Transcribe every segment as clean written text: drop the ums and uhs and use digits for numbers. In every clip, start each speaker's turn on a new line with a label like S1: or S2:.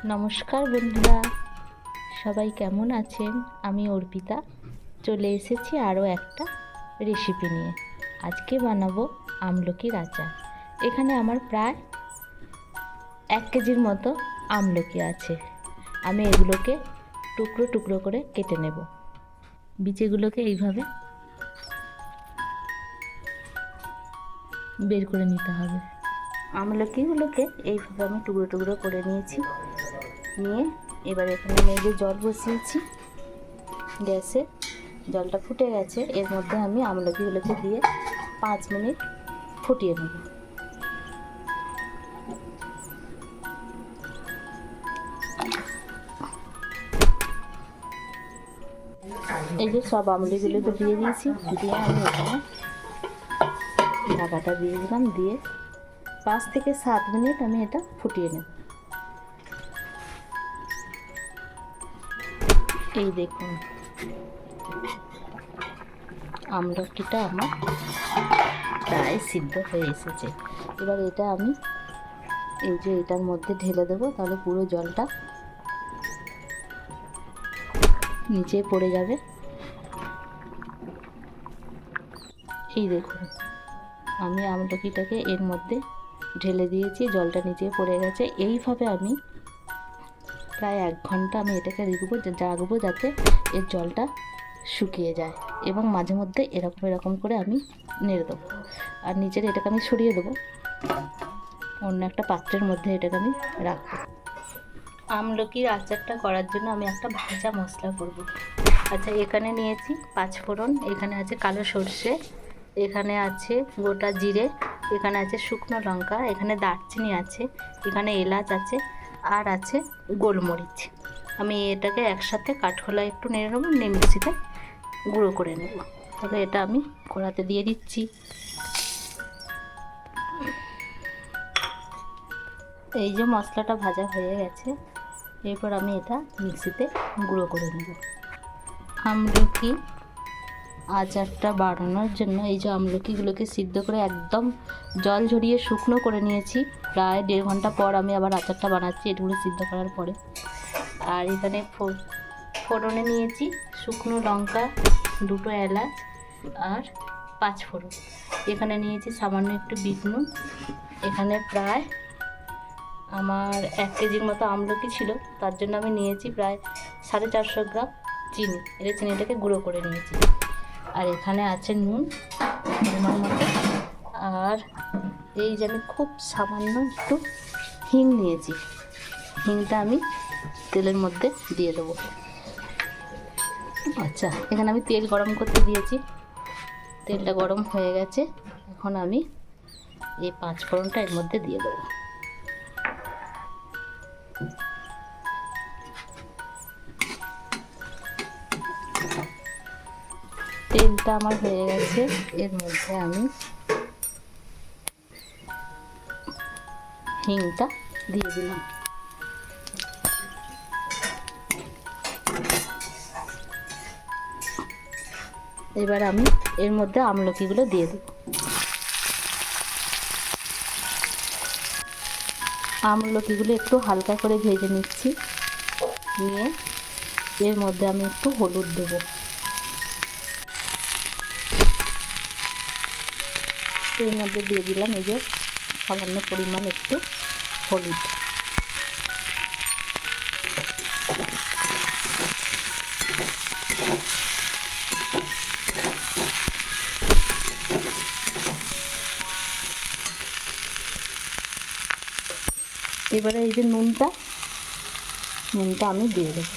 S1: নমস্কার বন্ধুরা, সবাই কেমন আছেন? আমি অর্পিতা চলে এসেছি আরও একটা রেসিপি নিয়ে। আজকে বানাবো আমলকির আচার। এখানে আমার প্রায় 1 কেজির মতো আমলকি আছে। আমি এগুলোকে টুকরো টুকরো করে কেটে নেব। বীজগুলোকে এইভাবে বের করে নিতে হবে। আমলকিগুলোকে এইভাবে আমি টুকরো টুকরো করে নিয়েছি। নিয়ে এবার এখানে আমি এই যে জল বসিয়েছি গ্যাসে, জলটা ফুটে গেছে। এর মধ্যে আমি আমলকিগুলোকে দিয়ে 5 মিনিট ফুটিয়ে নেব। এই যে সব আমলকিগুলোকে দিয়ে দিয়েছি, দিয়ে আমি এখানে ঢাকাটা দিয়ে দিলাম, দিয়ে 5 থেকে 7 মিনিট আমি এটা ফুটিয়ে নেব। এই দেখুন আমলকিটা আমার প্রায় সিদ্ধ হয়ে এসেছে। এবার এটা আমি এই যে এটার মধ্যে ঢেলে দেবো, তাহলে পুরো জলটা নিচে পড়ে যাবে। এই দেখুন আমি আমলকিটাকে এর মধ্যে ঢেলে দিয়েছি, জলটা নিচে পড়ে গেছে। এইভাবে আমি প্রায় 1 ঘন্টা আমি এটাকে জাগবো যাতে এর জলটা শুকিয়ে যায়। এবং মাঝে মধ্যে এরকম করে আমি নেড়ে দেবো। আর নিচের এটাকে আমি সরিয়ে দেবো, অন্য একটা পাত্রের মধ্যে এটাকে আমি রাখবো। আমলকির আচারটা করার জন্য আমি একটা ভাজা মশলা করব। আচ্ছা, এখানে নিয়েছি 5 ফোড়ন, এখানে আছে কালো সর্ষে, এখানে আছে গোটা জিরে, এখানে আছে শুকনো লঙ্কা, এখানে দারচিনি আছে, এখানে এলাচ আছে, আর আছে গোলমরিচ। আমি এটাকে একসাথে কাঠখোলায় একটু নেড়ে নেবো, নিয়ে মিক্সিতে গুঁড়ো করে নেব। তাহলে এটা আমি কড়াতে দিয়ে দিচ্ছি। এই যে মশলাটা ভাজা হয়ে গেছে, এরপর আমি এটা মিক্সিতে গুঁড়ো করে নেব। আমলকি আচারটা বানানোর জন্য এই যে আমলকিগুলোকে সিদ্ধ করে একদম জল ঝরিয়ে শুকনো করে নিয়েছি। প্রায় 1.5 ঘন্টা পর আমি আবার আচারটা বানাচ্ছি এগুলো সিদ্ধ করার পরে। আর এখানে ফোড়নে নিয়েছি শুকনো লঙ্কা, 2টো এলাচ আর 5 ফোড়ন। এখানে নিয়েছি সামান্য একটু বিট নুন। এখানে প্রায় আমার 1 কেজির মতো আমলকি ছিল, তার জন্য আমি নিয়েছি প্রায় 450 গ্রাম চিনি। এটা চিনিটাকে গুঁড়ো করে নিয়েছি। আর এখানে আছে নুন পরিমাণ মতো। আর এই যে আমি খুব সামান্য একটু হিং নিয়েছি, হিংটা আমি তেলের মধ্যে দিয়ে দেবো। আচ্ছা, এখানে আমি তেল গরম করতে দিয়েছি, তেলটা গরম হয়ে গেছে। এখন আমি এই 5 ফোড়নটা এর মধ্যে দিয়ে দেবো। তেলটা আমার হয়ে গেছে, এর মধ্যে আমি হিংটা দিয়ে দিলাম। এবার আমি এর মধ্যে আমলকিগুলো দিয়ে দেব। আমলকিগুলো একটু হালকা করে ভেজে নিচ্ছি, নিয়ে এর মধ্যে আমি একটু হলুদ দেবো। এর মধ্যে দিয়ে দিলাম এই যে সামান্য পরিমাণ একটু হলুদ। এবারে এই যে নুনটা আমি দিয়ে দেবো।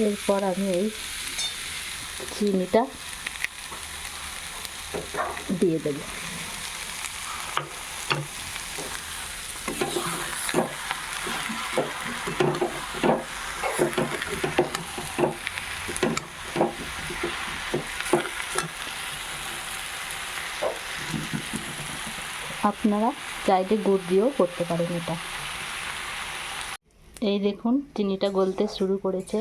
S1: এরপর আমি এই চিনিটা দিয়ে দেবো। আপনারা চাইলে গুড় দিয়েও করতে পারেন এটা। এই দেখুন চিনিটা গলতে শুরু করেছে।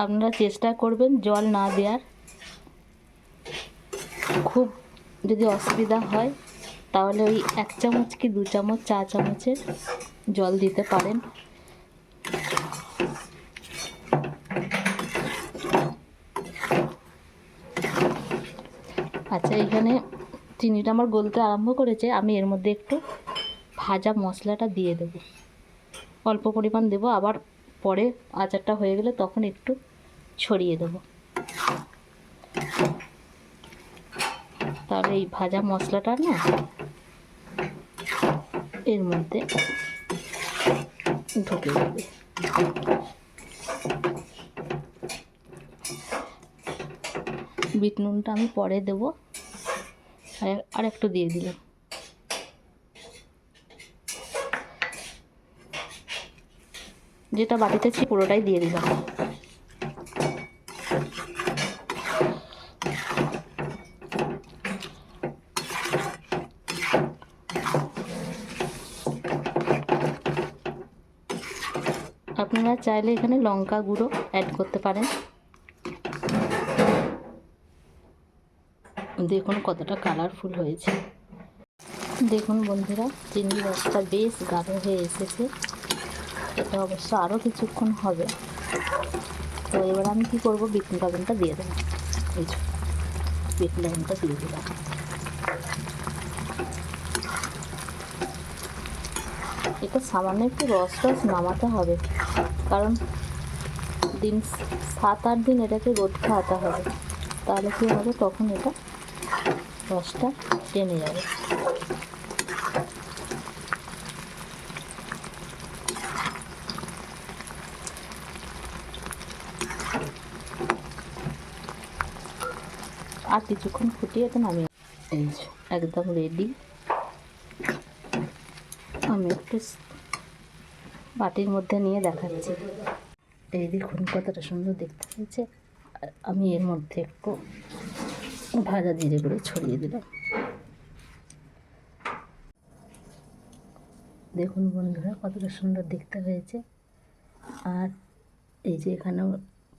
S1: আপনারা চেষ্টা করবেন জল না দেওয়ার। খুব যদি অসুবিধা হয় তাহলে ওই 1 চামচ কি 2 চামচ চা চামচের জল দিতে পারেন। আচ্ছা, এখানে চিনিটা আমার গলতে আরম্ভ করেছে। আমি এর মধ্যে একটু ভাজা মশলাটা দিয়ে দেবো, অল্প পরিমাণ দেবো, আবার পরে আচারটা হয়ে গেলে তখন একটু ছড়িয়ে দেবো। তাহলে এই ভাজা মশলাটা না এর মধ্যে ঢুকে যাবে। বিট নুনটা আমি পরে দেবো, আর একটু দিয়ে দিলাম। যেটা বাটিতে ছিল পুরোটাই দিয়ে দিলাম। আপনারা চাইলে এখানে লঙ্কা গুঁড়ো অ্যাড করতে পারেন। দেখুন কতটা কালারফুল হয়েছে। দেখুন বন্ধুরা, চিনির রসটা বেশ গাঢ় হয়ে এসেছে। এটা অবশ্য আরও কিছুক্ষণ হবে। তো এবার আমি কী করবো, বিট লবণটা দিয়ে দেবো। এই যে বিট লবণটা দিয়ে দিলাম। এটা সামান্য একটু রস নামাতে হবে, কারণ দিন 7-8 দিন এটাকে রোদ খাওয়াতে হবে। তাহলে কী হবে, তখন এটা রসটা টেনে যাবে। আর কিছুক্ষণ ফুটিয়ে এটা নামিয়ে, এই যে একদম রেডি। আমি একটু বাটির মধ্যে নিয়ে দেখাচ্ছি। এই দেখুন কতটা সুন্দর দেখতে হয়েছে। আমি এর মধ্যে একটু ভাজা জিরে গুঁড়ো ছড়িয়ে দিলাম। দেখুন বন্ধুরা কতটা সুন্দর দেখতে হয়েছে। আর এই যে এখানেও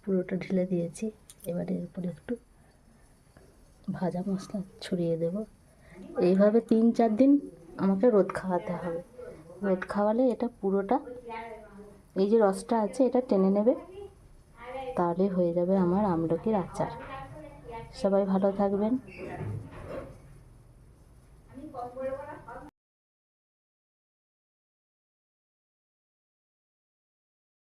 S1: পুরোটা ঢেলে দিয়েছি। এবার এর উপরে একটু ভাজা মশলা ছড়িয়ে দেব। এইভাবে 3-4 দিন আমাকে রোদ খাওয়াতে হবে। রোদ খাওয়ালে এটা পুরোটা, এই যে রসটা আছে এটা টেনে নেবে। তাহলে হয়ে যাবে আমার আমলকির আচার। সবাই ভালো থাকবেন।